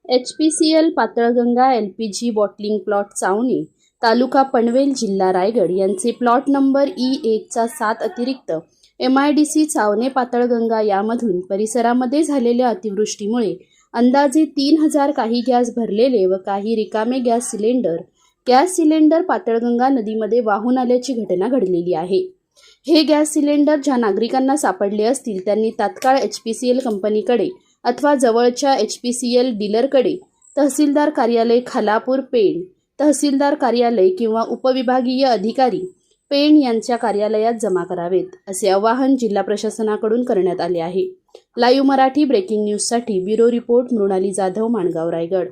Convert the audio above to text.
HPCL Patalganga LPG bottling plot चावणी, तालुका पनवेल, जिल्हा रायगड यांचे plot number E1 चा 7 अतिरिक्त MIDC चावणे पातळगंगा यामधून परिसरामध्ये झालेल्या अतिवृष्टीमुळे अंदाजे 3000 काही गॅस भरलेले व काही रिकामे गॅस सिलेंडर पातळगंगा नदीमध्ये वाहून आल्याची घटना घडलेली आहे। हे गॅस सिलेंडर ज्या नागरिकांना सापडले असतील त्यांनी तात्काळ HPCL कंपनीकडे अथवा जवळच्या HPCL डीलरकडे, तहसीलदार कार्यालय खालापूर पेण, तहसीलदार कार्यालय किंवा उपविभागीय अधिकारी पेण यांच्या कार्यालयात जमा करावेत, असे आवाहन जिल्हा प्रशासनाकडून करण्यात आले आहे। लाईव्ह मराठी ब्रेकिंग न्यूजसाठी ब्युरो रिपोर्ट मृणाली जाधव, माणगाव, रायगड।